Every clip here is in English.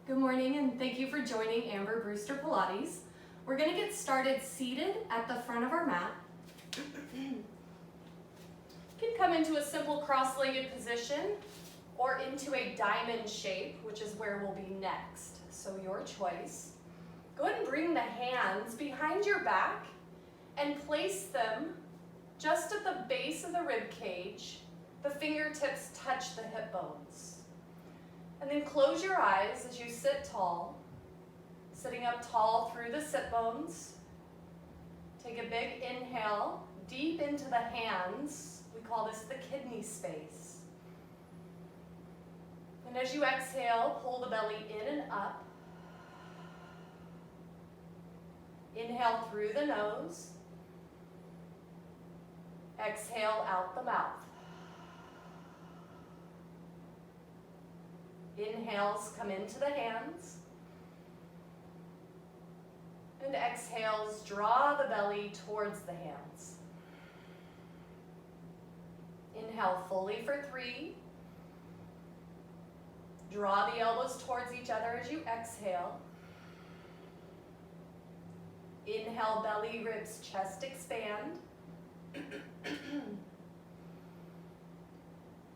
Good morning and thank you for joining Amber Brewster Pilates. We're going to get started seated at the front of our mat. You can come into a simple cross-legged position or into a diamond shape, which is where we'll be next. So your choice. Go ahead and bring the hands behind your back and place them just at the base of the rib cage. The fingertips touch the hip bones. And then close your eyes as you sit tall, sitting up tall through the sit bones. Take a big inhale, deep into the hands. We call this the kidney space. And as you exhale, pull the belly in and up. Inhale through the nose. Exhale out the mouth. Inhales come into the hands. And exhales draw the belly towards the hands. Inhale fully for 3. Draw the elbows towards each other as you exhale. Inhale, belly, ribs, chest expand.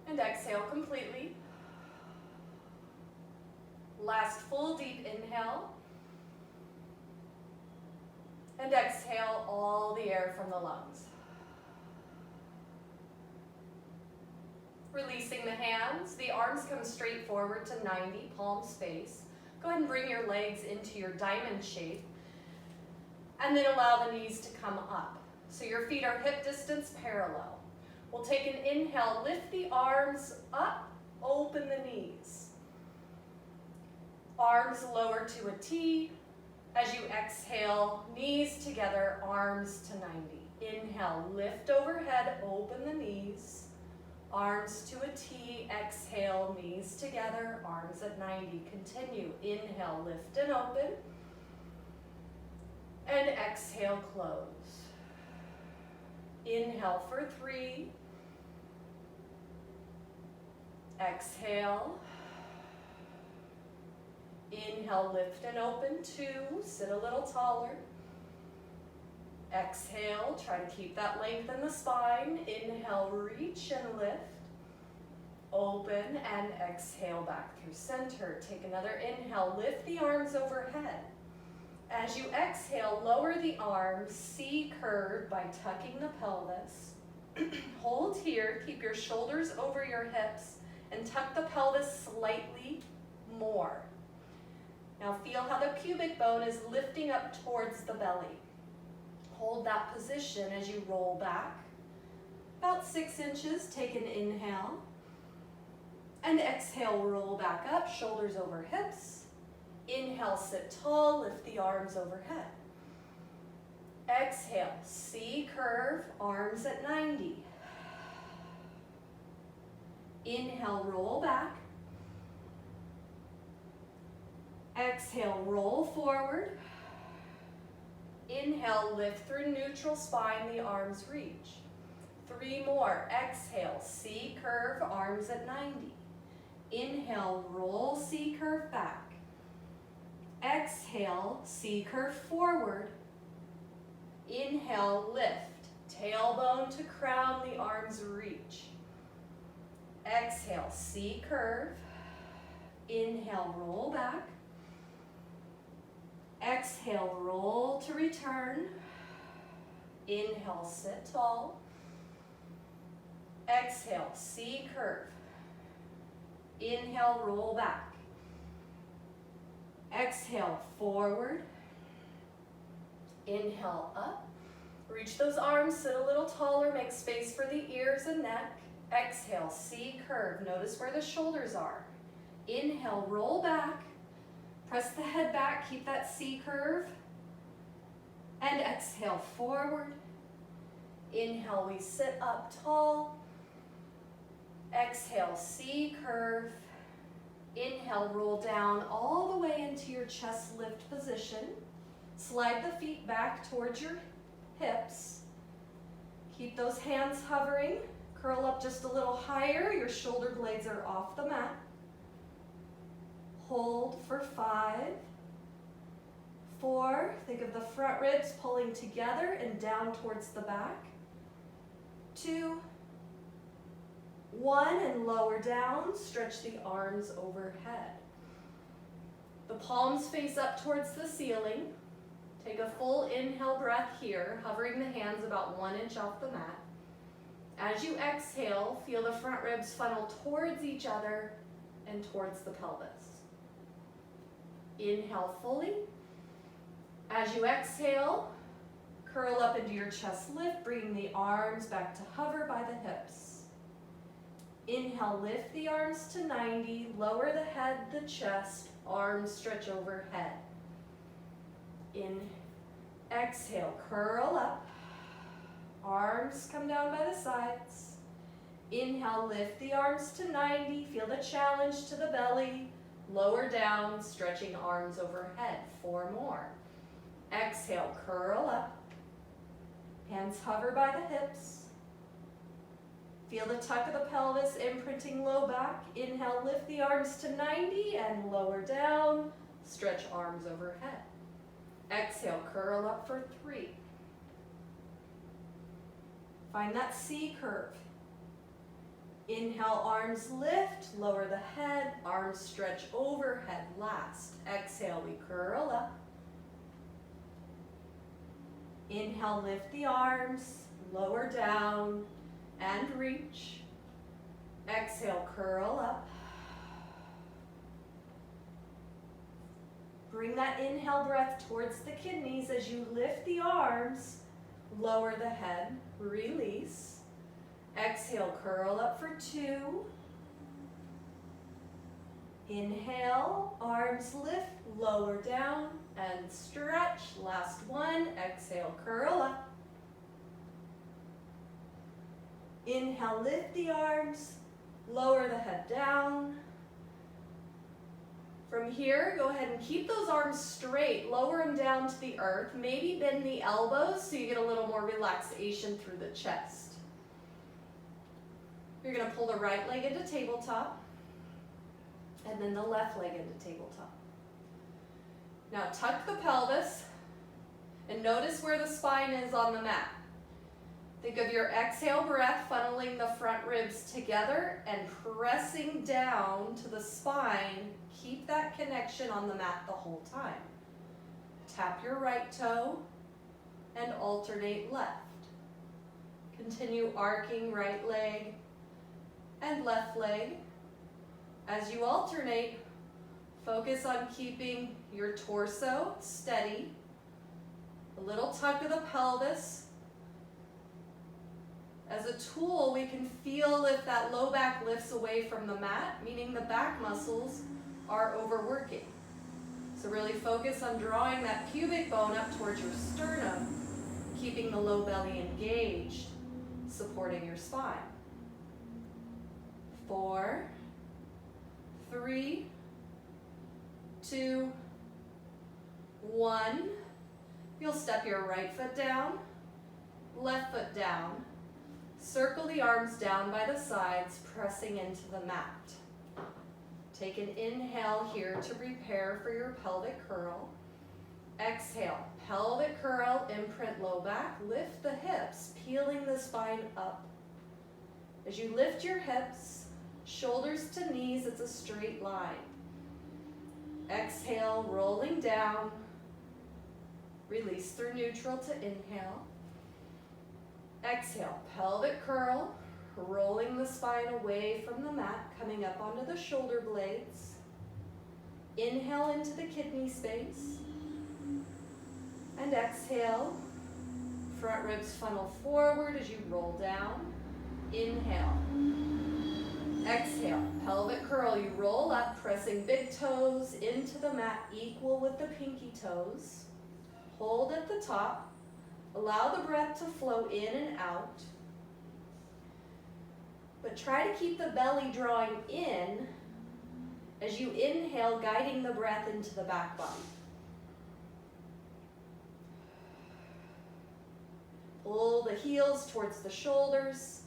And exhale completely. Last full deep inhale. And exhale all the air from the lungs. Releasing the hands, the arms come straight forward to 90, palm space. Go ahead and bring your legs into your diamond shape. And then allow the knees to come up. So your feet are hip distance parallel. We'll take an inhale, lift the arms up, open the knees. Arms lower to a T. As you exhale, knees together, arms to 90. Inhale, lift overhead, open the knees. Arms to a T, exhale, knees together, arms at 90. Continue, inhale, lift and open. And exhale, close. Inhale for 3. Exhale. Inhale, lift and open, 2, sit a little taller. Exhale, try to keep that length in the spine. Inhale, reach and lift. Open and exhale back through center. Take another inhale, lift the arms overhead. As you exhale, lower the arms, C curve by tucking the pelvis. Hold here, keep your shoulders over your hips and tuck the pelvis slightly more. Now feel how the pubic bone is lifting up towards the belly. Hold that position as you roll back. About 6 inches, take an inhale. And exhale, roll back up, shoulders over hips. Inhale, sit tall, lift the arms overhead. Exhale, C curve, arms at 90. Inhale, roll back. Exhale, roll forward. Inhale, lift through neutral spine, the arms reach. 3 more. Exhale, C curve, arms at 90. Inhale, roll C curve back. Exhale, C curve forward. Inhale, lift. Tailbone to crown, the arms reach. Exhale, C curve. Inhale, roll back. Exhale, roll to return. Inhale, sit tall. Exhale, C curve. Inhale, roll back. Exhale, forward. Inhale, up. Reach those arms, sit a little taller, make space for the ears and neck. Exhale, C curve. Notice where the shoulders are. Inhale, roll back. Press the head back, keep that C curve. And exhale, forward. Inhale, we sit up tall. Exhale, C curve. Inhale, roll down all the way into your chest lift position. Slide the feet back towards your hips. Keep those hands hovering. Curl up just a little higher. Your shoulder blades are off the mat. Hold for 5, 4, think of the front ribs pulling together and down towards the back. 2, 1, and lower down, stretch the arms overhead. The palms face up towards the ceiling. Take a full inhale breath here, hovering the hands about 1 inch off the mat. As you exhale, feel the front ribs funnel towards each other and towards the pelvis. Inhale fully. As you exhale, curl up into your chest lift, bringing the arms back to hover by the hips. Inhale, lift the arms to 90, lower the head, the chest, arms stretch overhead. Exhale, curl up, arms come down by the sides. Inhale, lift the arms to 90, feel the challenge to the belly, lower down, stretching arms overhead. 4 more. Exhale, curl up, hands hover by the hips. Feel the tuck of the pelvis imprinting low back. Inhale, lift the arms to 90 and lower down, stretch arms overhead. Exhale, curl up for 3. Find that C curve. Inhale, arms lift, lower the head, arms stretch overhead. Last. Exhale, we curl up. Inhale, lift the arms, lower down, and reach. Exhale, curl up. Bring that inhale breath towards the kidneys as you lift the arms, lower the head, release. Exhale, curl up for 2. Inhale, arms lift, lower down, and stretch. Last 1. Exhale, curl up. Inhale, lift the arms, lower the head down. From here, go ahead and keep those arms straight, lower them down to the earth. Maybe bend the elbows so you get a little more relaxation through the chest. You're going to pull the right leg into tabletop, and then the left leg into tabletop. Now tuck the pelvis, and notice where the spine is on the mat. Think of your exhale breath funneling the front ribs together and pressing down to the spine. Keep that connection on the mat the whole time. Tap your right toe and alternate left. Continue arcing right leg and left leg. As you alternate, focus on keeping your torso steady. A little tuck of the pelvis. As a tool, we can feel if that low back lifts away from the mat, meaning the back muscles are overworking. So really focus on drawing that pubic bone up towards your sternum, keeping the low belly engaged, supporting your spine. 4, 3, 2, 1. You'll step your right foot down, left foot down. Circle the arms down by the sides, pressing into the mat. Take an inhale here to prepare for your pelvic curl. Exhale, pelvic curl, imprint low back, lift the hips, peeling the spine up. As you lift your hips, shoulders to knees, it's a straight line. Exhale, rolling down. Release through neutral to inhale. Exhale, pelvic curl, rolling the spine away from the mat, coming up onto the shoulder blades. Inhale into the kidney space. And exhale, front ribs funnel forward as you roll down. Inhale. Exhale, pelvic curl, you roll up, pressing big toes into the mat, equal with the pinky toes. Hold at the top. Allow the breath to flow in and out. But try to keep the belly drawing in as you inhale, guiding the breath into the back body. Pull the heels towards the shoulders,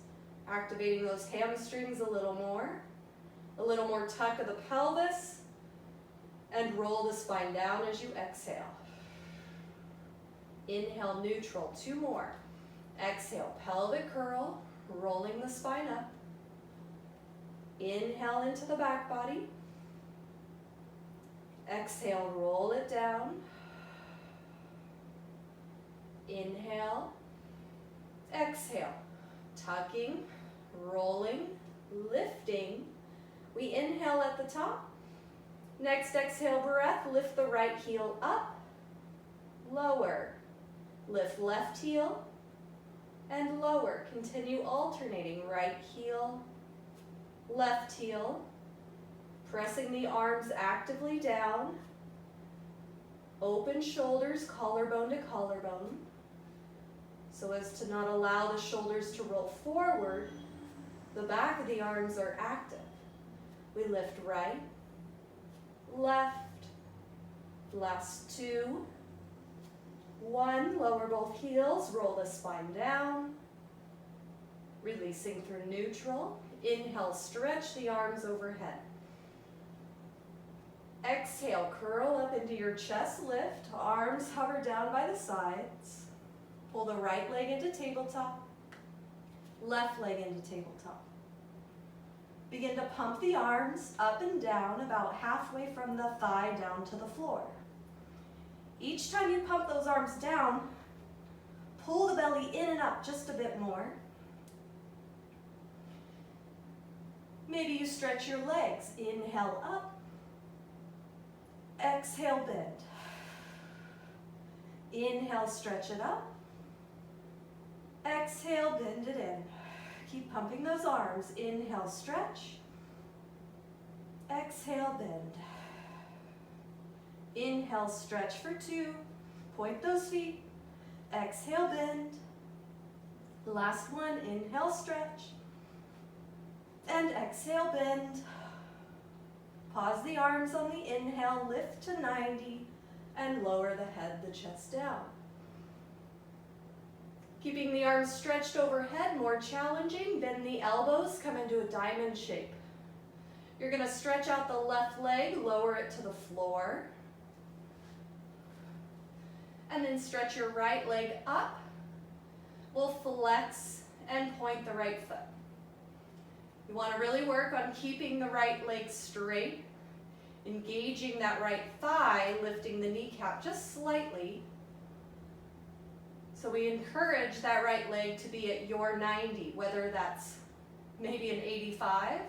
activating those hamstrings a little more. A little more tuck of the pelvis. And roll the spine down as you exhale. Inhale, neutral, 2 more. Exhale, pelvic curl, rolling the spine up. Inhale into the back body. Exhale, roll it down. Inhale, exhale, tucking, rolling, lifting. We inhale at the top. Next exhale breath, lift the right heel up, lower. Lift left heel and lower. Continue alternating right heel, left heel, pressing the arms actively down. Open shoulders, collarbone to collarbone, so as to not allow the shoulders to roll forward. The back of the arms are active. We lift right, left, last 2, 1, lower both heels, roll the spine down, releasing through neutral. Inhale, stretch the arms overhead. Exhale, curl up into your chest lift, arms hover down by the sides. Pull the right leg into tabletop, left leg into tabletop. Begin to pump the arms up and down about halfway from the thigh down to the floor. Each time you pump those arms down, pull the belly in and up just a bit more. Maybe you stretch your legs. Inhale up. Exhale, bend. Inhale, stretch it up. Exhale, bend it in. Keep pumping those arms. Inhale, stretch. Exhale, bend. Inhale, stretch for 2. Point those feet. Exhale, bend. Last one, inhale, stretch. And exhale, bend. Pause the arms on the inhale, lift to 90, and lower the head, the chest down. Keeping the arms stretched overhead, more challenging. Bend the elbows, come into a diamond shape. You're going to stretch out the left leg, lower it to the floor. And then stretch your right leg up. We'll flex and point the right foot. You want to really work on keeping the right leg straight, engaging that right thigh, lifting the kneecap just slightly. So we encourage that right leg to be at your 90, whether that's maybe an 85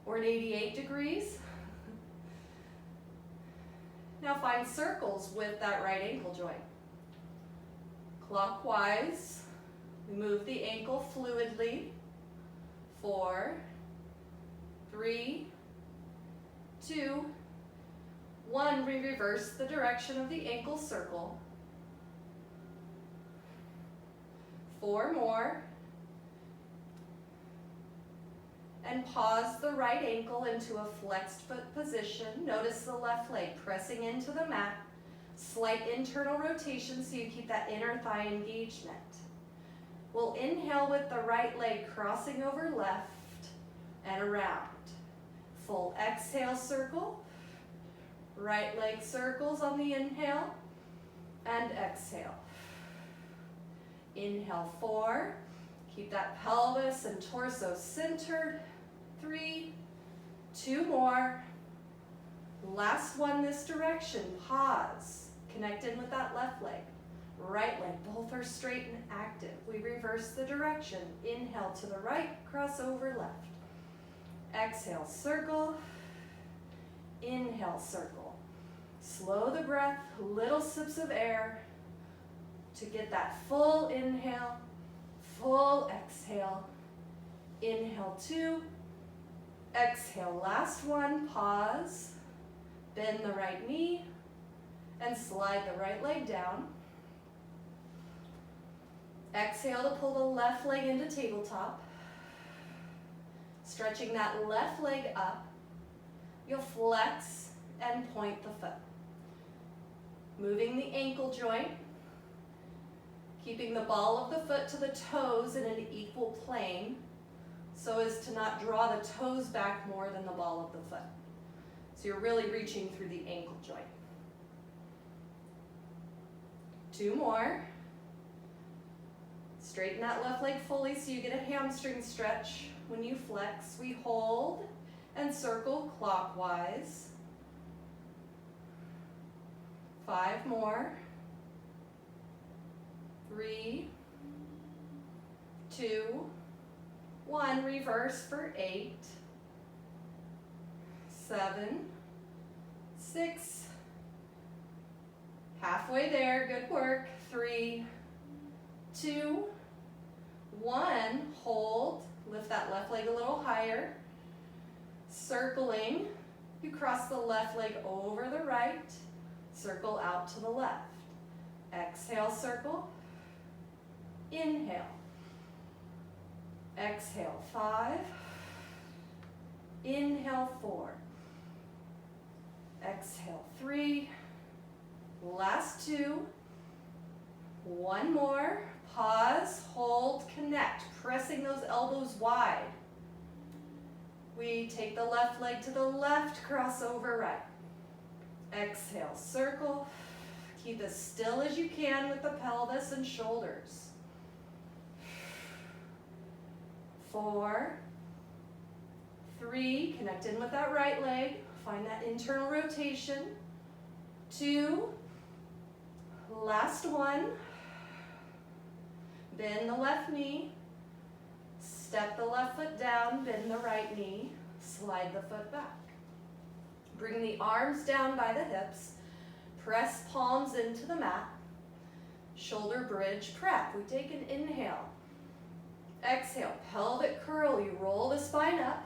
or an 88 degrees. Now find circles with that right ankle joint. Clockwise, we move the ankle fluidly. 4, 3, 2, 1. We reverse the direction of the ankle circle. 4 more. And pause the right ankle into a flexed foot position. Notice the left leg pressing into the mat. Slight internal rotation so you keep that inner thigh engagement. We'll inhale with the right leg crossing over left and around. Full exhale circle. Right leg circles on the inhale and exhale. Inhale 4. Keep that pelvis and torso centered. 3, 2 more. Last one this direction. Pause. Connect in with that left leg. Right leg, both are straight and active. We reverse the direction. Inhale to the right, cross over left. Exhale, circle. Inhale, circle. Slow the breath, little sips of air to get that full inhale, full exhale. Inhale 2, exhale, last one, pause. Bend the right knee and slide the right leg down. Exhale to pull the left leg into tabletop. Stretching that left leg up. You'll flex and point the foot. Moving the ankle joint. Keeping the ball of the foot to the toes in an equal plane so as to not draw the toes back more than the ball of the foot. So you're really reaching through the ankle joint. 2 more. Straighten that left leg fully so you get a hamstring stretch. When you flex, we hold and circle clockwise. 5 more. 3, 2, 1. Reverse for 8, 7, 6. Halfway there, good work. 3, 2, 1. Hold, lift that left leg a little higher. Circling, you cross the left leg over the right, circle out to the left. Exhale, circle. Inhale. Exhale, 5. Inhale, 4. Exhale, 3. Last 2. 1 more. Pause, hold, connect, pressing those elbows wide. We take the left leg to the left, cross over right. Exhale, circle. Keep as still as you can with the pelvis and shoulders. 4, 3, connect in with that right leg. Find that internal rotation. 2, last 1. Bend the left knee. Step the left foot down, bend the right knee. Slide the foot back. Bring the arms down by the hips. Press palms into the mat. Shoulder bridge prep. We take an inhale. Exhale, pelvic curl. You roll the spine up.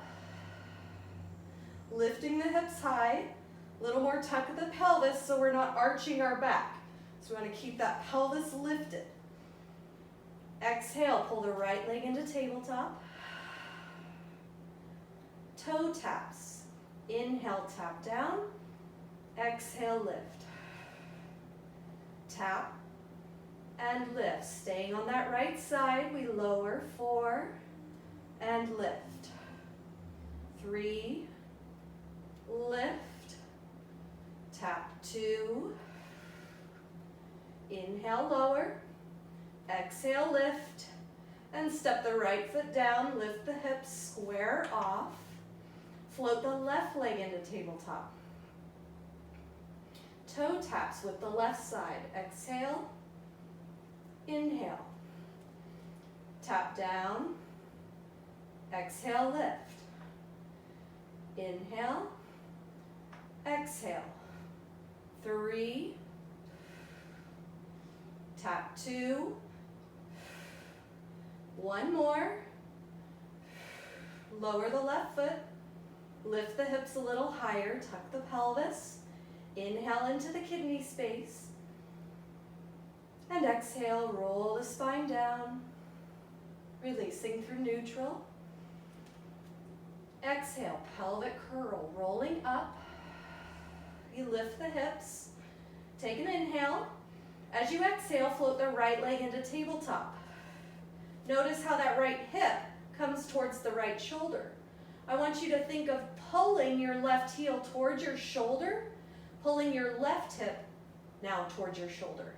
Lifting the hips high. A little more tuck of the pelvis so we're not arching our back. So we want to keep that pelvis lifted. Exhale, pull the right leg into tabletop. Toe taps. Inhale, tap down. Exhale, lift. Tap and lift. Staying on that right side, we lower. 4 and lift. 3, lift. Tap 2. Inhale, lower. Exhale, lift, and step the right foot down, lift the hips, square off. Float the left leg into tabletop. Toe taps with the left side. Exhale, inhale. Tap down, exhale, lift. Inhale, exhale. 3, tap 2. 1 more. Lower the left foot. Lift the hips a little higher. Tuck the pelvis. Inhale into the kidney space. And exhale, roll the spine down. Releasing through neutral. Exhale, pelvic curl, rolling up. You lift the hips. Take an inhale. As you exhale, float the right leg into tabletop. Notice how that right hip comes towards the right shoulder. I want you to think of pulling your left heel towards your shoulder, pulling your left hip now towards your shoulder.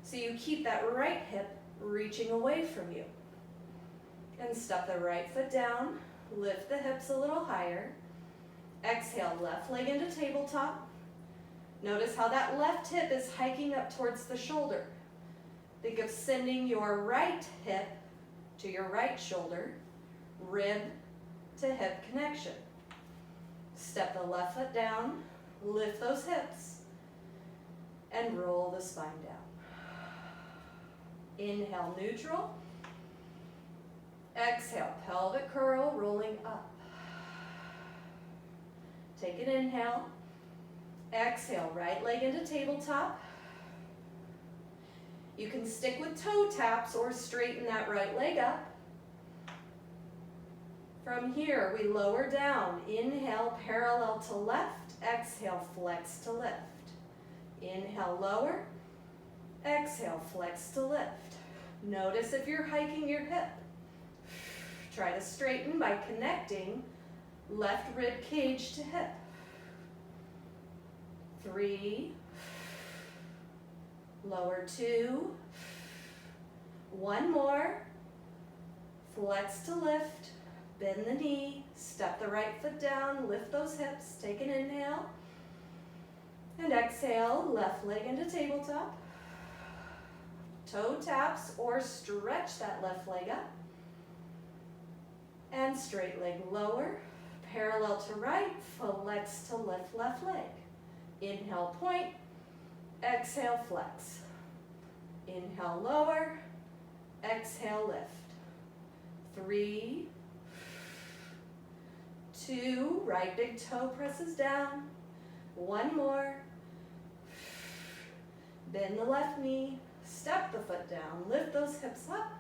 So you keep that right hip reaching away from you. And step the right foot down, lift the hips a little higher. Exhale, left leg into tabletop. Notice how that left hip is hiking up towards the shoulder. Think of sending your right hip to your right shoulder, rib to hip connection. Step the left foot down, lift those hips, and roll the spine down. Inhale, neutral. Exhale, pelvic curl, rolling up. Take an inhale. Exhale, right leg into tabletop. You can stick with toe taps or straighten that right leg up. From here, we lower down. Inhale, parallel to left. Exhale, flex to lift. Inhale, lower. Exhale, flex to lift. Notice if you're hiking your hip. Try to straighten by connecting left rib cage to hip. 3, lower 2, 1 more, flex to lift, bend the knee, step the right foot down, lift those hips, take an inhale, and exhale, left leg into tabletop, toe taps or stretch that left leg up, and straight leg lower, parallel to right, flex to lift left leg. Inhale, point, exhale, flex. Inhale, lower, exhale, lift. 3, 2, right big toe presses down. 1 more. Bend the left knee, step the foot down, lift those hips up,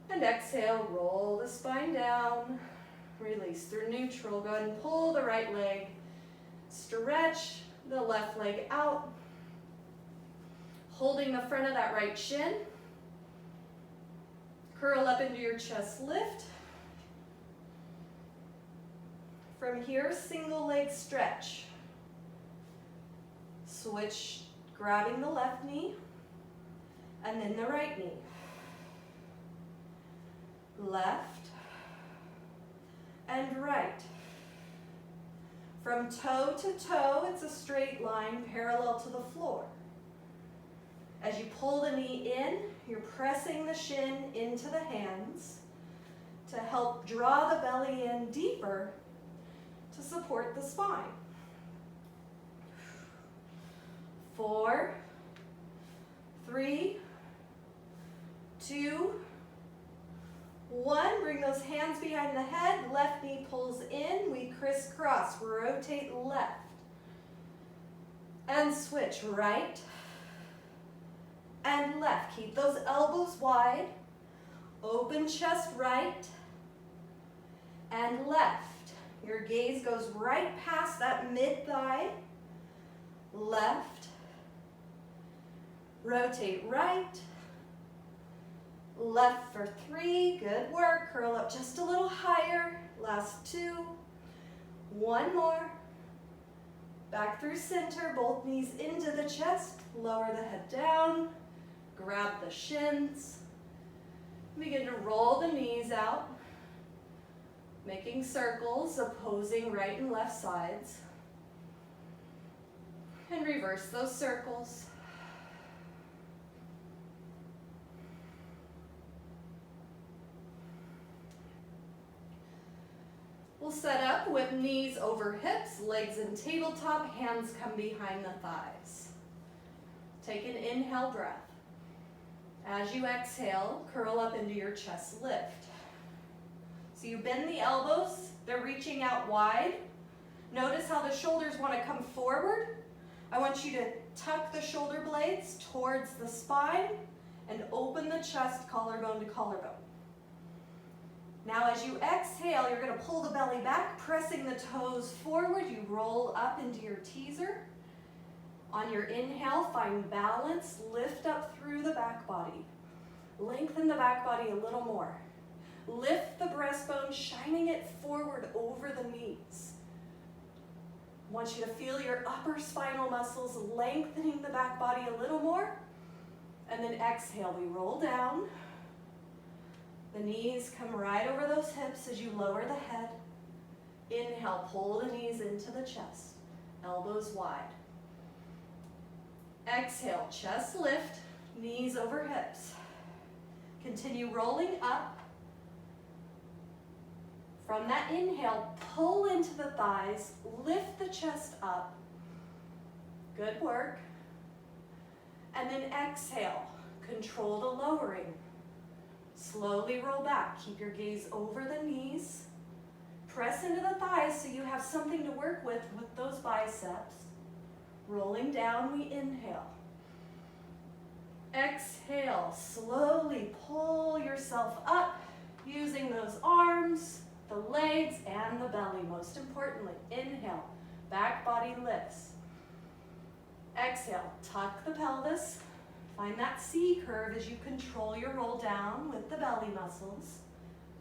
and exhale, roll the spine down. Release through neutral. Go ahead and pull the right leg. Stretch the left leg out. Holding the front of that right shin. Curl up into your chest lift. From here, single leg stretch. Switch, grabbing the left knee, and then the right knee. Left and right. From toe to toe, it's a straight line parallel to the floor. As you pull the knee in, you're pressing the shin into the hands to help draw the belly in deeper to support the spine. 4, 3, 2, 1, bring those hands behind the head, left knee pulls in, we crisscross, rotate left. And switch right and left. Keep those elbows wide, open chest right and left. Your gaze goes right past that mid-thigh, left, rotate right, left for 3, good work. Curl up just a little higher, last 2, 1 more. Back through center, both knees into the chest, lower the head down, grab the shins. Begin to roll the knees out, making circles, opposing right and left sides. And reverse those circles. We'll set up with knees over hips, legs in tabletop, hands come behind the thighs. Take an inhale breath. As you exhale, curl up into your chest lift. So you bend the elbows, they're reaching out wide. Notice how the shoulders want to come forward. I want you to tuck the shoulder blades towards the spine and open the chest, collarbone to collarbone. Now as you exhale, you're going to pull the belly back, pressing the toes forward. You roll up into your teaser. On your inhale, find balance, lift up through the back body. Lengthen the back body a little more. Lift the breastbone, shining it forward over the knees. I want you to feel your upper spinal muscles lengthening the back body a little more. And then exhale, we roll down. The knees come right over those hips as you lower the head. Inhale, pull the knees into the chest, elbows wide. Exhale, chest lift, knees over hips. Continue rolling up. From that inhale, pull into the thighs, lift the chest up. Good work. And then exhale, control the lowering. Slowly roll back. Keep your gaze over the knees. Press into the thighs so you have something to work with those biceps. Rolling down, we inhale. Exhale, slowly pull yourself up using those arms, the legs, and the belly, most importantly. Inhale, back body lifts. Exhale, tuck the pelvis. Find that C curve as you control your roll down with the belly muscles.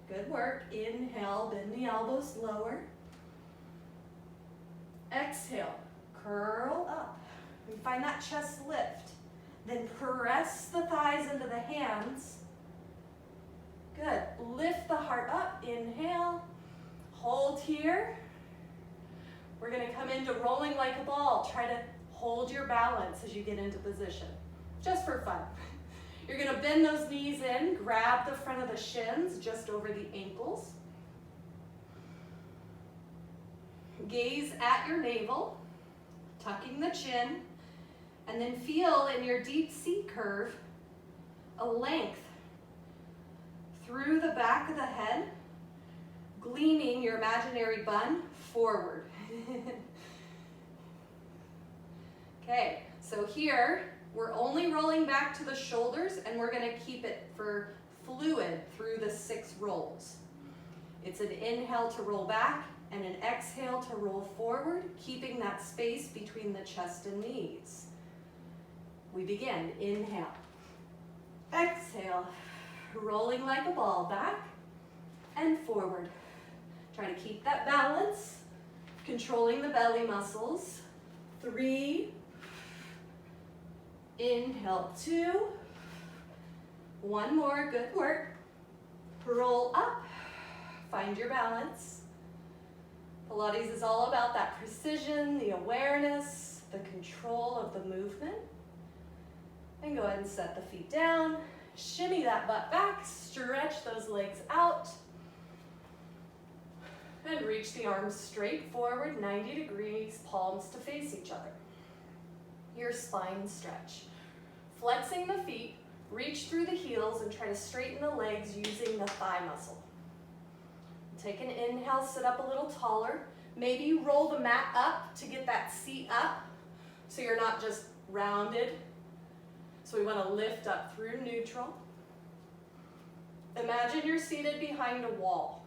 Good work. Inhale, bend the elbows lower. Exhale, curl We find that chest lift. Then press the thighs into the hands. Good. Lift the heart up. Inhale. Hold here. We're going to come into rolling like a ball. Try to hold your balance as you get into position. Just for fun. You're going to bend those knees in. Grab the front of the shins just over the ankles. Gaze at your navel. Tucking the chin. And then feel in your deep C curve a length through the back of the head, gleaming your imaginary bun forward. Okay, so here we're only rolling back to the shoulders and we're going to keep it for fluid through the 6 rolls. It's an inhale to roll back and an exhale to roll forward, keeping that space between the chest and knees. We begin. Inhale. Exhale. Rolling like a ball back and forward. Try to keep that balance. Controlling the belly muscles. 3. Inhale. 2. 1 more. Good work. Roll up. Find your balance. Pilates is all about that precision, the awareness, the control of the movement. And go ahead and set the feet down. Shimmy that butt back. Stretch those legs out. And reach the arms straight forward, 90 degrees, palms to face each other. Your spine stretch. Flexing the feet, reach through the heels and try to straighten the legs using the thigh muscle. Take an inhale, sit up a little taller. Maybe you roll the mat up to get that seat up so you're not just rounded. So we want to lift up through neutral. Imagine you're seated behind a wall.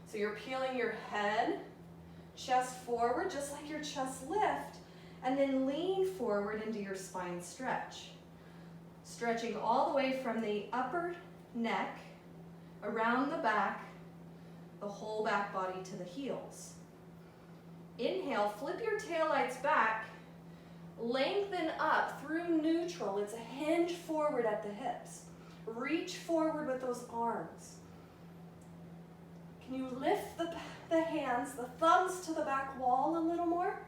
So you're peeling your head, chest forward, just like your chest lift, and then lean forward into your spine stretch. Stretching all the way from the upper neck, around the back, the whole back body to the heels. Inhale, flip your taillights back, lengthen up through neutral. It's a hinge forward at the hips. Reach forward with those arms. Can you lift the hands, the thumbs to the back wall a little more?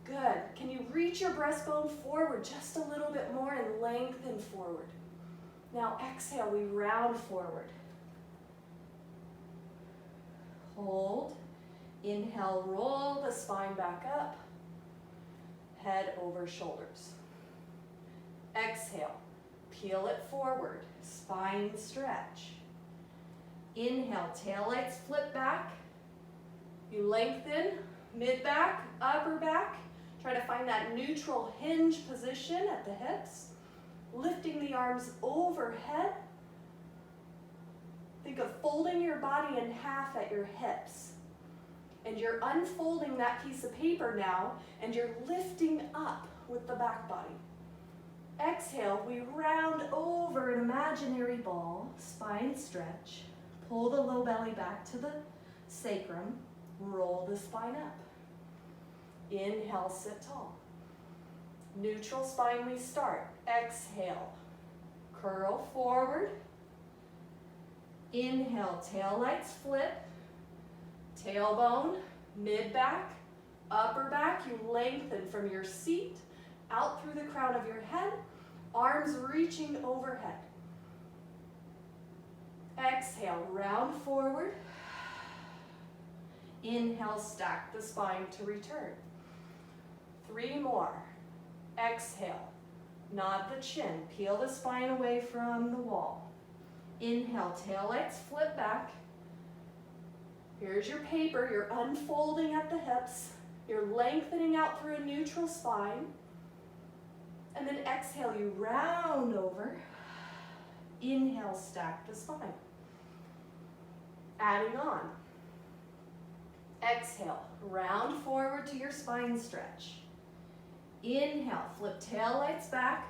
Good. Can you reach your breastbone forward just a little bit more and lengthen forward? Now exhale, we round forward. Hold. Inhale, roll the spine back up. Head over shoulders. Exhale, peel it forward, spine stretch. Inhale, taillights flip back. You lengthen, mid-back, upper back. Try to find that neutral hinge position at the hips. Lifting the arms overhead. Think of folding your body in half at your hips. And you're unfolding that piece of paper now, and you're lifting up with the back body. Exhale, we round over an imaginary ball, spine stretch. Pull the low belly back to the sacrum, roll the spine up. Inhale, sit tall. Neutral spine we start. Exhale, curl forward. Inhale, taillights flip. Tailbone, mid-back, upper back. You lengthen from your seat out through the crown of your head, arms reaching overhead. Exhale, round forward. Inhale, stack the spine to return. 3 more. Exhale, nod the chin, peel the spine away from the wall. Inhale, taillights flip back. Here's your paper, you're unfolding at the hips. You're lengthening out through a neutral spine. And then exhale, you round over. Inhale, stack the spine. Adding on. Exhale, round forward to your spine stretch. Inhale, flip taillights back.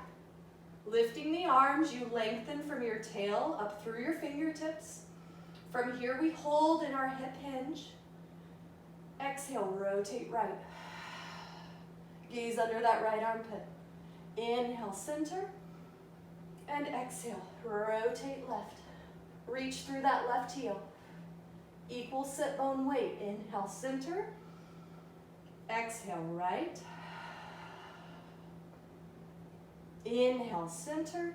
Lifting the arms, you lengthen from your tail up through your fingertips. From here, we hold in our hip hinge. Exhale, rotate right. Gaze under that right armpit. Inhale, center. And exhale, rotate left. Reach through that left heel. Equal sit bone weight. Inhale, center. Exhale, right. Inhale, center.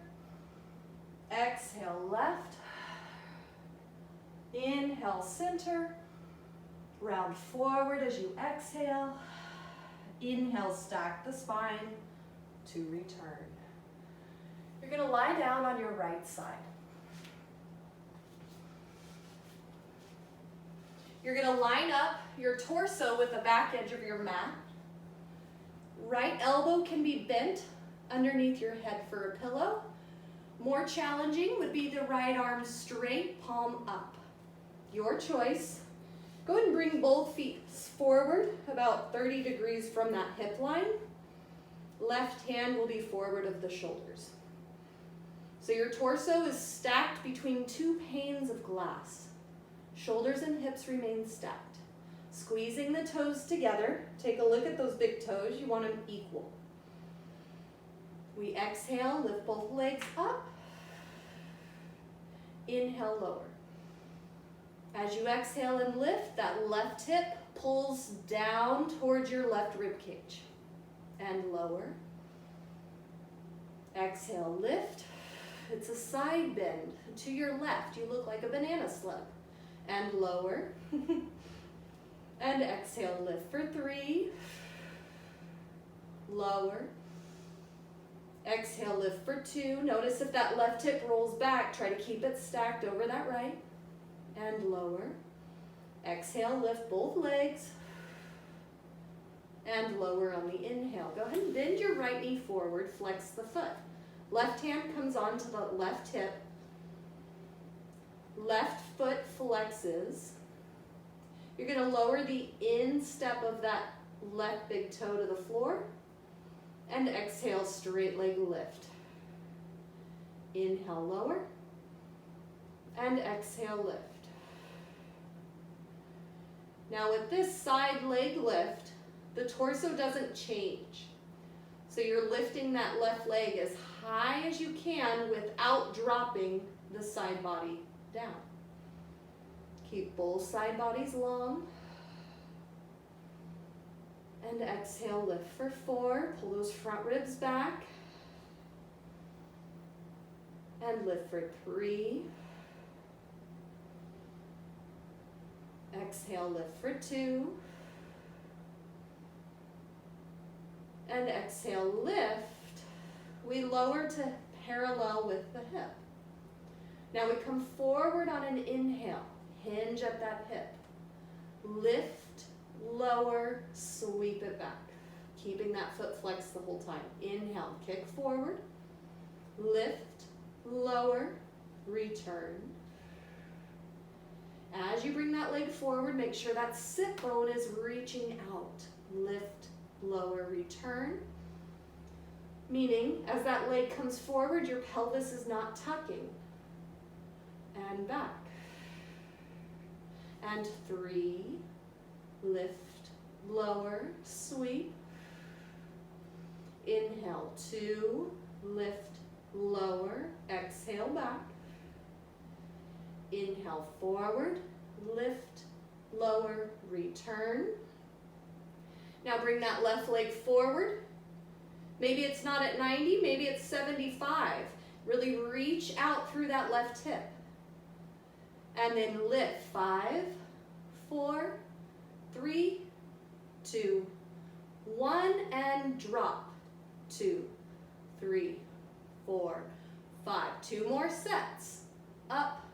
Exhale, left. Inhale, center. Round forward as you exhale. Inhale, stack the spine to return. You're going to lie down on your right side. You're going to line up your torso with the back edge of your mat. Right elbow can be bent underneath your head for a pillow. More challenging would be the right arm straight, palm up. Your choice. Go ahead and bring both feet forward about 30 degrees from that hip line. Left hand will be forward of the shoulders. So your torso is stacked between two panes of glass. Shoulders and hips remain stacked. Squeezing the toes together. Take a look at those big toes. You want them equal. We exhale, lift both legs up. Inhale, lower. As you exhale and lift, that left hip pulls down towards your left rib cage. And lower. Exhale, lift. It's a side bend. To your left, you look like a banana slug. And lower. And exhale, lift for 3. Lower. Exhale, lift for 2. Notice if that left hip rolls back, try to keep it stacked over that right. And lower. Exhale, lift both legs. And lower on the inhale. Go ahead and bend your right knee forward, flex the foot. Left hand comes onto the left hip. Left foot flexes. You're going to lower the instep of that left big toe to the floor. And exhale, straight leg lift. Inhale, lower. And exhale, lift. Now with this side leg lift, the torso doesn't change. So you're lifting that left leg as high as you can without dropping the side body down. Keep both side bodies long. And exhale, lift for 4. Pull those front ribs back. And lift for 3. Exhale, lift for 2. And exhale, lift. We lower to parallel with the hip. Now we come forward on an inhale. Hinge at that hip. Lift, lower, sweep it back. Keeping that foot flexed the whole time. Inhale, kick forward. Lift, lower, return. As you bring that leg forward, make sure that sit bone is reaching out. Lift, lower, return. Meaning, as that leg comes forward, your pelvis is not tucking. And back. And 3, lift, lower, sweep. Inhale, 2, lift, lower, exhale back. Inhale, forward, lift, lower, return. Now bring that left leg forward. Maybe it's not at 90, maybe it's 75. Really reach out through that left hip. And then lift, 5, 4, 3, 2, 1, and drop. 2, 3, 4, 5. 2 more sets. Up,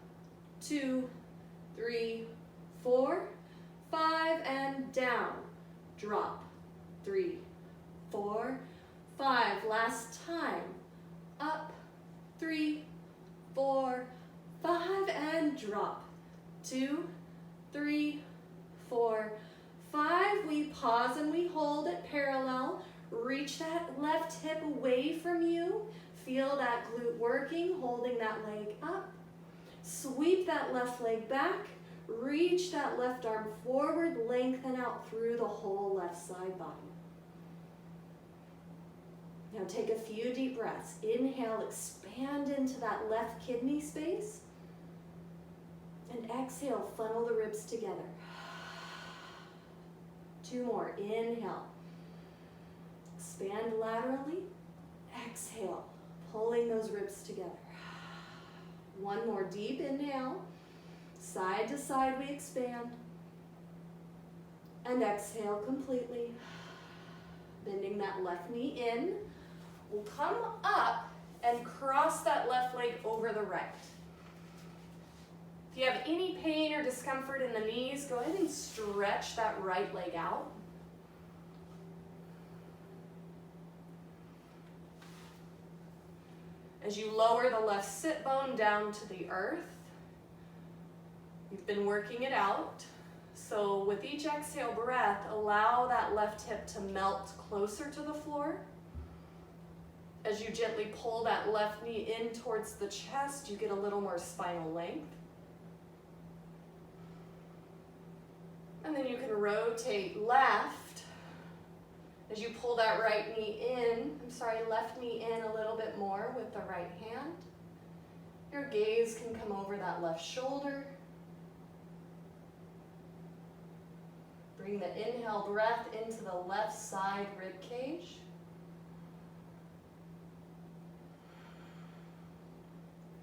2, 3, 4, 5, and down. Drop. 3, 4, 5. Last time. Up, 3, 4, 5, and drop. 2, 3, 4, 5. We pause and we hold it parallel. Reach that left hip away from you. Feel that glute working, holding that leg up. Sweep that left leg back. Reach that left arm forward. Lengthen out through the whole left side body. Now take a few deep breaths. Inhale, expand into that left kidney space. And exhale, funnel the ribs together. 2 more. Inhale. Expand laterally. Exhale, pulling those ribs together. 1 more deep inhale. Side to side we expand. And exhale completely. Bending that left knee in. We'll come up and cross that left leg over the right. If you have any pain or discomfort in the knees, go ahead and stretch that right leg out. As you lower the left sit bone down to the earth, you've been working it out. So with each exhale breath, allow that left hip to melt closer to the floor. As you gently pull that left knee in towards the chest, you get a little more spinal length. And then you can rotate left. As you pull that left knee in a little bit more with the right hand. Your gaze can come over that left shoulder. Bring the inhale breath into the left side rib cage.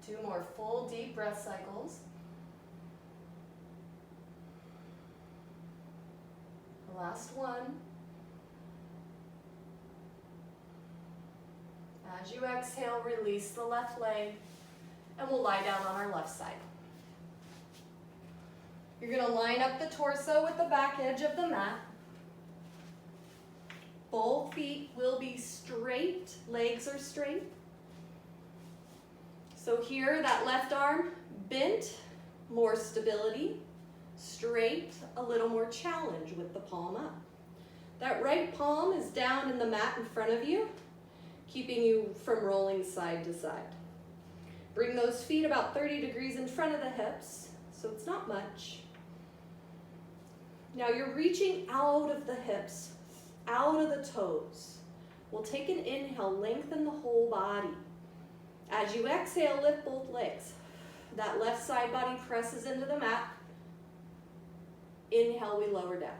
Two more full deep breath cycles. The last one. As you exhale, release the left leg, and we'll lie down on our left side. You're going to line up the torso with the back edge of the mat. Both feet will be straight, legs are straight. So here, that left arm bent, more stability. Straight, a little more challenge with the palm up. That right palm is down in the mat in front of you, keeping you from rolling side to side. Bring those feet about 30 degrees in front of the hips, so it's not much. Now you're reaching out of the hips, out of the toes. We'll take an inhale, lengthen the whole body. As you exhale, lift both legs. That left side body presses into the mat. Inhale, we lower down.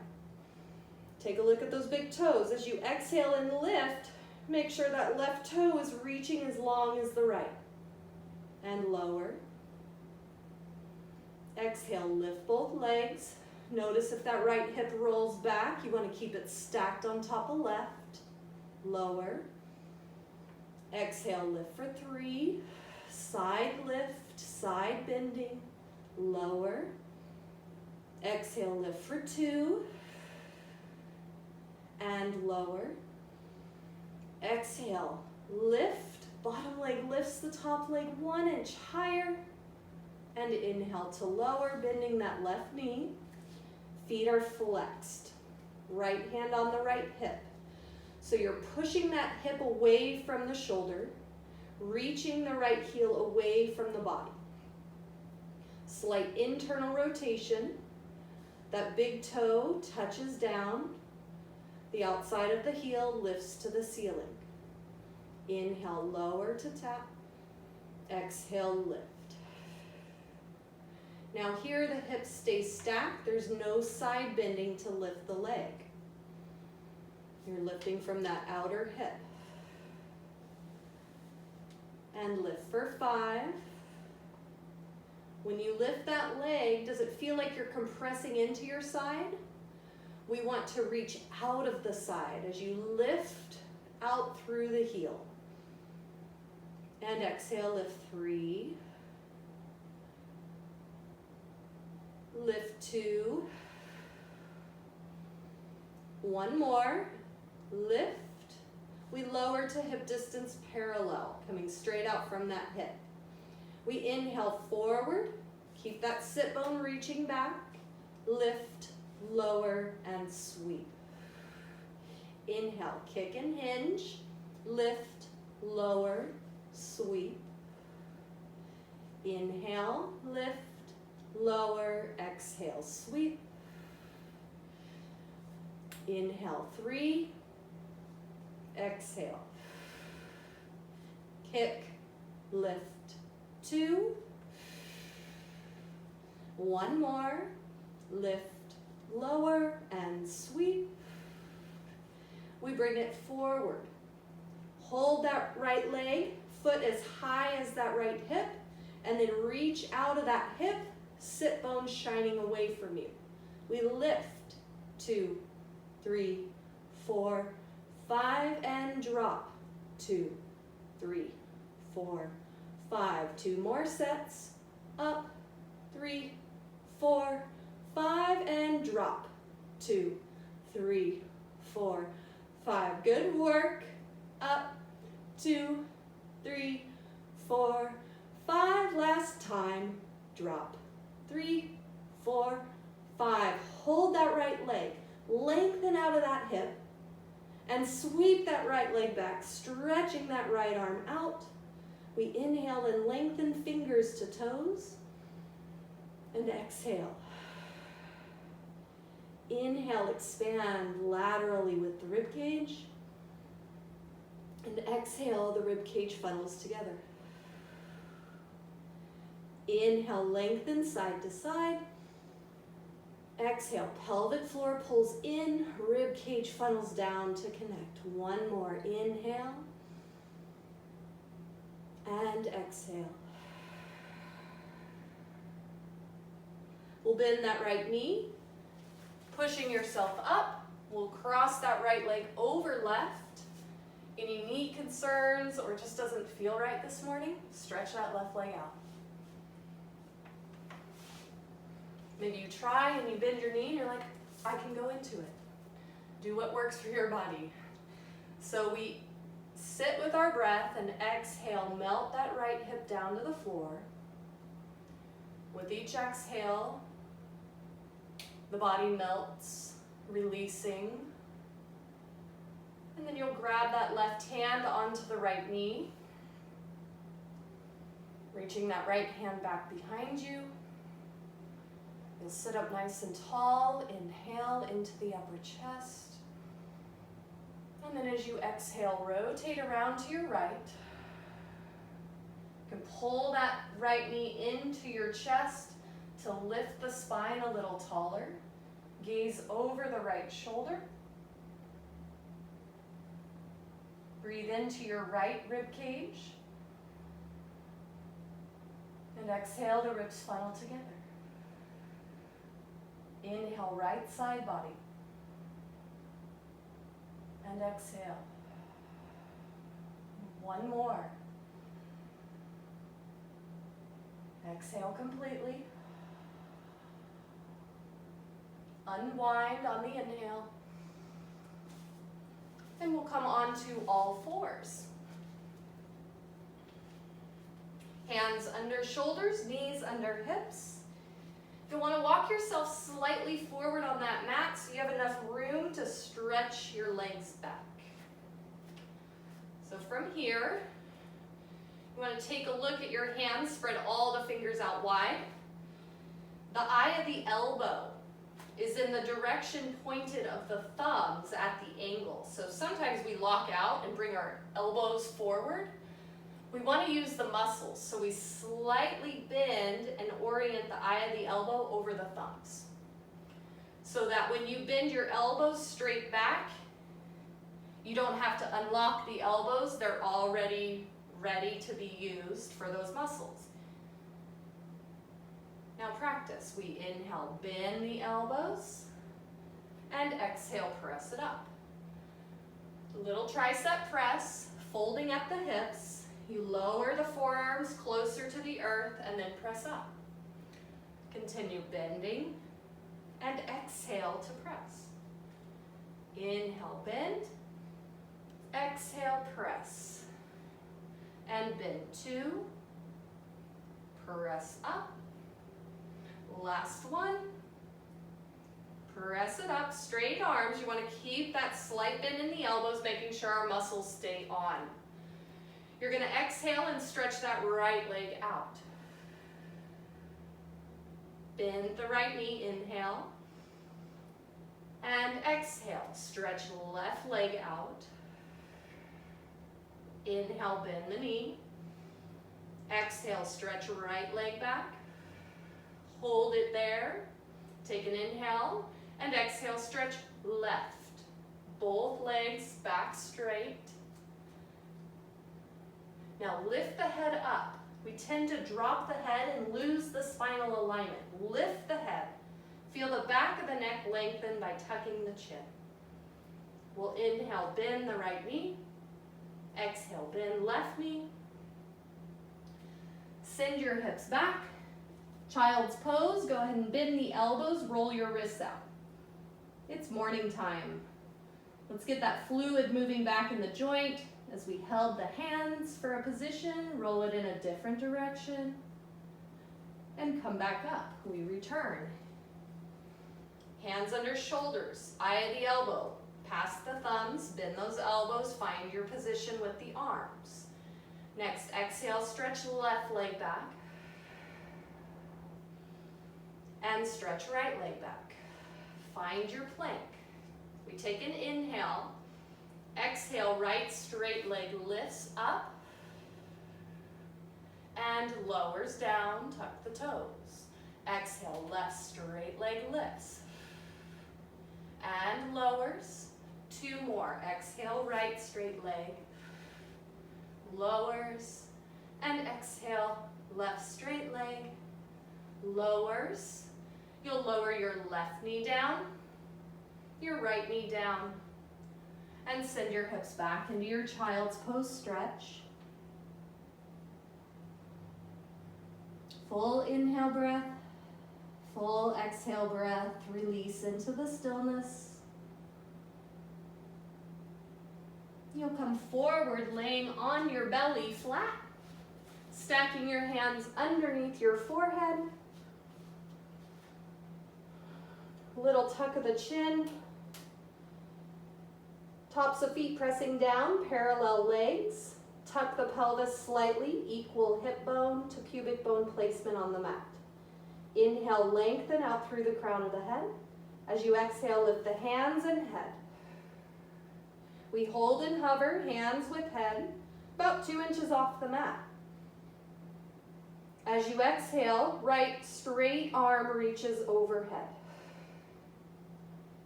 Take a look at those big toes. As you exhale and lift, make sure that left toe is reaching as long as the right. And lower. Exhale, lift both legs. Notice if that right hip rolls back, you want to keep it stacked on top of left. Lower. Exhale, lift for 3. Side lift, side bending. Lower. Exhale, lift for 2. And lower. Exhale, lift. Bottom leg lifts the top leg 1 inch higher. And inhale to lower, bending that left knee. Feet are flexed. Right hand on the right hip. So you're pushing that hip away from the shoulder, reaching the right heel away from the body. Slight internal rotation. That big toe touches down. The outside of the heel lifts to the ceiling. Inhale, lower to tap. Exhale, lift. Now here the hips stay stacked. There's no side bending to lift the leg. You're lifting from that outer hip. And lift for 5. When you lift that leg, does it feel like you're compressing into your side? We want to reach out of the side as you lift out through the heel. And exhale, lift 3. Lift 2. 1 more. Lift. We lower to hip distance parallel, coming straight out from that hip. We inhale forward. Keep that sit bone reaching back. Lift, lower, and sweep. Inhale, kick and hinge. Lift, lower, sweep. Inhale, lift, lower, exhale, sweep. Inhale, 3, exhale. kick, lift, 2. 1 more, lift, lower, and sweep. We bring it forward. Hold that right leg, foot as high as that right hip, and then reach out of that hip, sit bones shining away from you. We lift, 2, 3, 4, 5, and drop, 2, 3, 4, 5. 2 more sets, up, 3, 4, 5, and drop, 2, 3, 4, 5. Good work, up, 2, 3, 4, 5. Last time, drop, 3, 4, 5. Hold that right leg, lengthen out of that hip, and sweep that right leg back, stretching that right arm out. We inhale and lengthen fingers to toes, and exhale. Inhale, expand laterally with the rib cage, and exhale, the rib cage funnels together. Inhale, lengthen side to side. Exhale, pelvic floor pulls in, rib cage funnels down to connect. 1 more, inhale, and exhale. We'll bend that right knee, pushing yourself up. We'll cross that right leg over left. Any knee concerns or just doesn't feel right this morning, stretch that left leg out. Maybe you try and you bend your knee and you're like, I can go into it. Do what works for your body. So we sit with our breath and exhale, melt that right hip down to the floor. With each exhale, the body melts, releasing. And then you'll grab that left hand onto the right knee, reaching that right hand back behind you. You'll sit up nice and tall, inhale into the upper chest. And then as you exhale, rotate around to your right. You can pull that right knee into your chest to lift the spine a little taller. Gaze over the right shoulder. Breathe into your right rib cage. And exhale, the ribs funnel together. Inhale, right side body. And exhale. 1 more. Exhale completely. Unwind on the inhale. And we'll come onto all fours. Hands under shoulders, knees under hips. You'll want to walk yourself slightly forward on that mat so you have enough room to stretch your legs back. So from here, you want to take a look at your hands, spread all the fingers out wide. The eye of the elbow is in the direction pointed of the thumbs at the angle. So sometimes we lock out and bring our elbows forward. We want to use the muscles, so we slightly bend and orient the eye of the elbow over the thumbs. So that when you bend your elbows straight back, you don't have to unlock the elbows. They're already ready to be used for those muscles. Now practice. We inhale, bend the elbows, and exhale, press it up. Little tricep press, folding at the hips. You lower the forearms closer to the earth and then press up. Continue bending and exhale to press. Inhale, bend. Exhale, press. And bend 2. Press up. Last one. Press it up. Straight arms. You want to keep that slight bend in the elbows, making sure our muscles stay on. You're going to exhale and stretch that right leg out. Bend the right knee, inhale. And exhale, stretch left leg out. Inhale, bend the knee. Exhale, stretch right leg back. Hold it there. Take an inhale, and exhale, stretch left. Both legs back straight. Now lift the head up. We tend to drop the head and lose the spinal alignment. Lift the head. Feel the back of the neck lengthen by tucking the chin. We'll inhale, bend the right knee. Exhale, bend left knee. Send your hips back. Child's pose, go ahead and bend the elbows, roll your wrists out. It's morning time. Let's get that fluid moving back in the joint. As we held the hands for a position, roll it in a different direction, and come back up. We return. Hands under shoulders, eye at the elbow. Pass the thumbs, bend those elbows, find your position with the arms. Next, exhale, stretch left leg back. And stretch right leg back. Find your plank. We take an inhale. Exhale, right straight leg lifts up. And lowers down, tuck the toes. Exhale, left straight leg lifts. And lowers. 2 more. Exhale, right straight leg. Lowers. And exhale, left straight leg. Lowers. You'll lower your left knee down, your right knee down, and send your hips back into your child's pose stretch. Full inhale breath, full exhale breath, release into the stillness. You'll come forward, laying on your belly flat, stacking your hands underneath your forehead. Little tuck of the chin. Tops of feet pressing down, parallel legs. Tuck the pelvis slightly, equal hip bone to pubic bone placement on the mat. Inhale, lengthen out through the crown of the head. As you exhale, lift the hands and head. We hold and hover, hands with head, about 2 inches off the mat. As you exhale, right straight arm reaches overhead.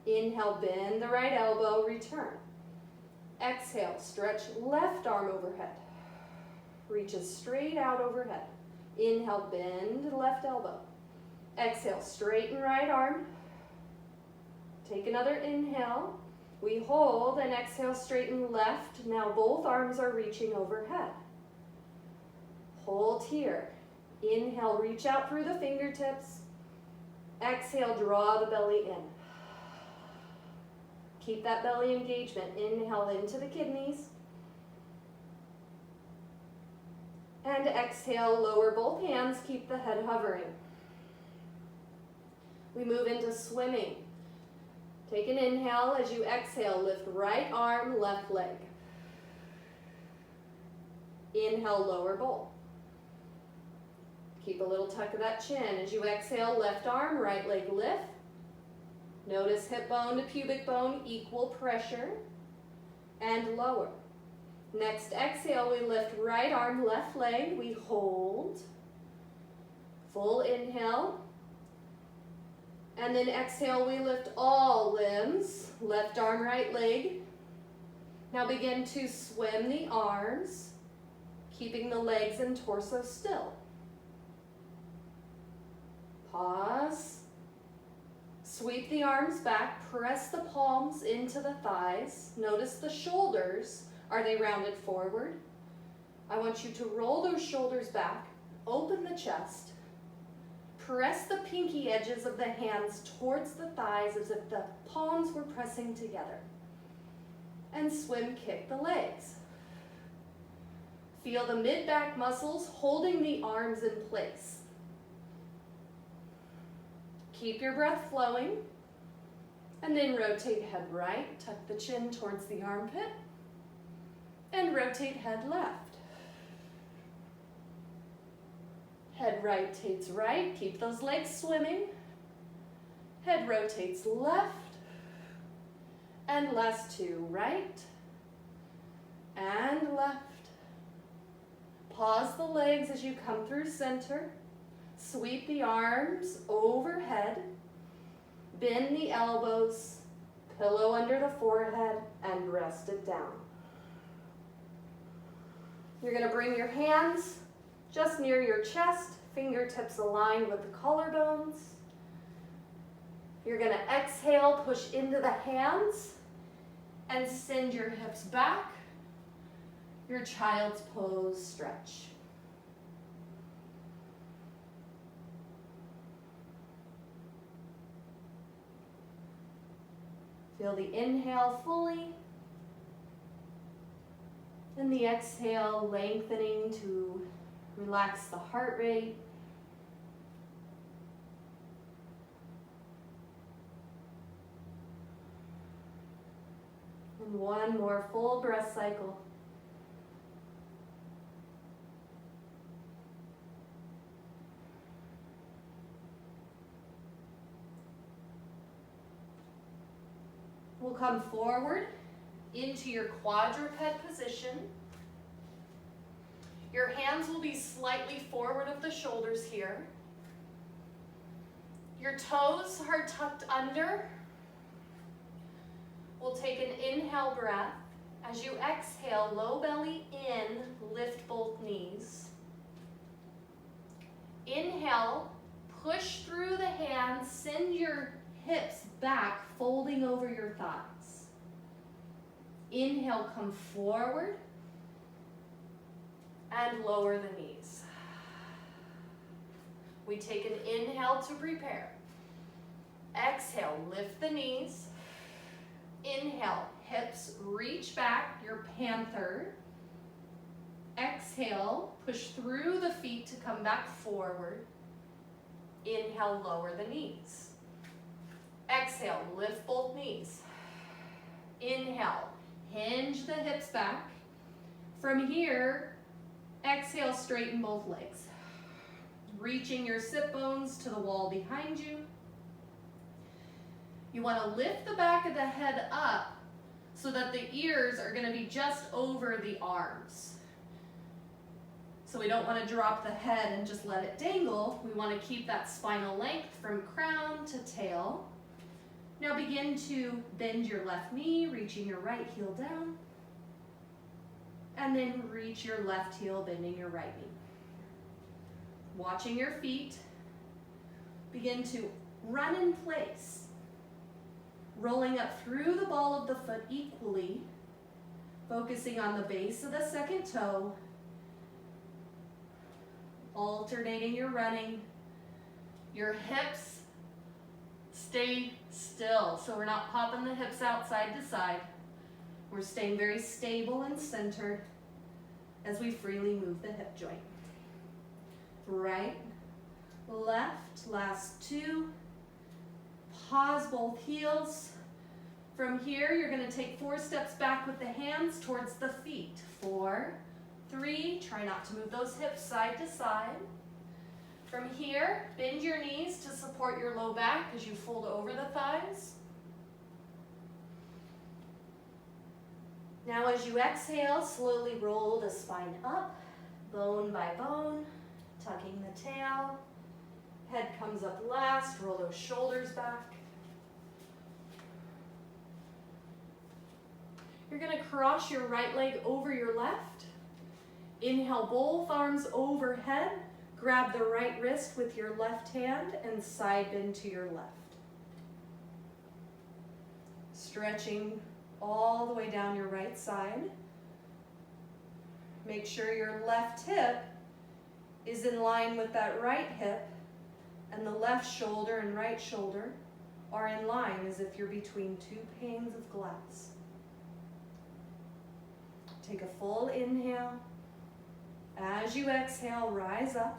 Inhale, bend the right elbow, return. Exhale, stretch left arm overhead. Reaches straight out overhead. Inhale, bend left elbow. Exhale, straighten right arm. Take another inhale. We hold and exhale, straighten left. Now both arms are reaching overhead. Hold here. Inhale, reach out through the fingertips. Exhale, draw the belly in. Keep that belly engagement. Inhale into the kidneys. And exhale, lower both hands, keep the head hovering. We move into swimming. Take an inhale. As you exhale, lift right arm, left leg. Inhale, lower bowl. Keep a little tuck of that chin. As you exhale, left arm, right leg lift. Notice hip bone to pubic bone, equal pressure, and lower. Next exhale, we lift right arm, left leg, we hold. Full inhale. And then exhale, we lift all limbs, left arm, right leg. Now begin to swim the arms, keeping the legs and torso still. Pause. Sweep the arms back, press the palms into the thighs. Notice the shoulders. Are they rounded forward? I want you to roll those shoulders back, open the chest, press the pinky edges of the hands towards the thighs as if the palms were pressing together. And swim kick the legs. Feel the mid-back muscles holding the arms in place. Keep your breath flowing, and then rotate head right, tuck the chin towards the armpit, and rotate head left. Head rotates right, keep those legs swimming. Head rotates left, and last 2, right and left. pause the legs as you come through center. Sweep the arms overhead. Bend the elbows. Pillow under the forehead and rest it down. You're going to bring your hands just near your chest, fingertips aligned with the collarbones. You're going to exhale, push into the hands, and send your hips back. Your child's pose stretch. Feel the inhale fully, and the exhale lengthening to relax the heart rate. And one more full breath cycle. We'll come forward into your quadruped position. Your hands will be slightly forward of the shoulders here. Your toes are tucked under. We'll take an inhale breath. As you exhale, low belly in, lift both knees. Inhale, push through the hands, send your hips back, folding over your thighs. Inhale, come forward and lower the knees. We take an inhale to prepare. Exhale, lift the knees. Inhale, hips reach back, your panther. Exhale, push through the feet to come back forward. Inhale, lower the knees. Exhale, lift both knees. Inhale, hinge the hips back. From here, exhale, straighten both legs. Reaching your sit bones to the wall behind you. You want to lift the back of the head up so that the ears are going to be just over the arms. So we don't want to drop the head and just let it dangle. We want to keep that spinal length from crown to tail. Now begin to bend your left knee, reaching your right heel down. And then reach your left heel, bending your right knee. Watching your feet, begin to run in place. Rolling up through the ball of the foot equally, focusing on the base of the second toe, alternating your running. Your hips stay still, so we're not popping the hips out side to side. We're staying very stable and centered as we freely move the hip joint. Right, left, last two. Pause both heels. From here, you're going to take 4 steps back with the hands towards the feet. 4, 3, try not to move those hips side to side. From here, bend your knees to support your low back as you fold over the thighs. Now as you exhale, slowly roll the spine up, bone by bone, tucking the tail. Head comes up last, roll those shoulders back. You're going to cross your right leg over your left. Inhale, both arms overhead. Grab the right wrist with your left hand and side bend to your left. Stretching all the way down your right side. Make sure your left hip is in line with that right hip, and the left shoulder and right shoulder are in line as if you're between 2 panes of glass. Take a full inhale. As you exhale, rise up.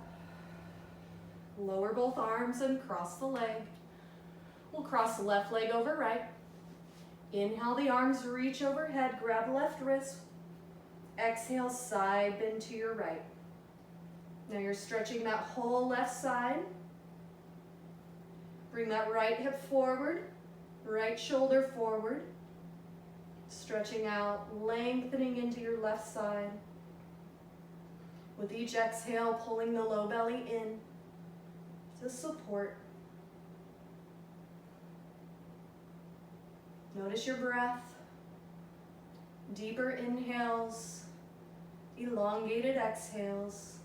Lower both arms and cross the leg. We'll cross the left leg over right. Inhale, the arms reach overhead, grab left wrist. Exhale, side bend to your right. Now you're stretching that whole left side. Bring that right hip forward, right shoulder forward. Stretching out, lengthening into your left side. With each exhale, pulling the low belly in to support. Notice your breath. Deeper inhales, elongated exhales.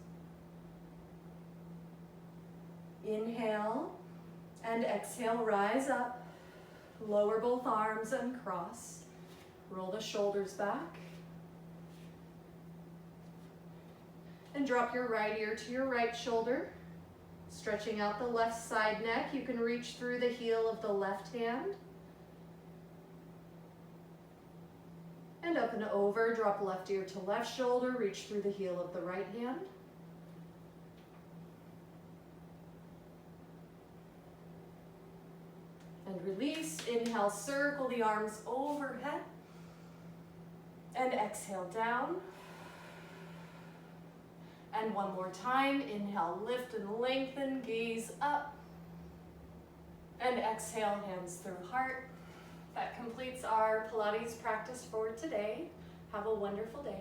Inhale and exhale, rise up. Lower both arms and cross. Roll the shoulders back. And drop your right ear to your right shoulder. Stretching out the left side neck, you can reach through the heel of the left hand. And up and over, drop left ear to left shoulder, reach through the heel of the right hand. And release. Inhale, circle the arms overhead. And exhale down. And one more time. Inhale, lift and lengthen, gaze up. And exhale, hands through heart. That completes our Pilates practice for today. Have a wonderful day.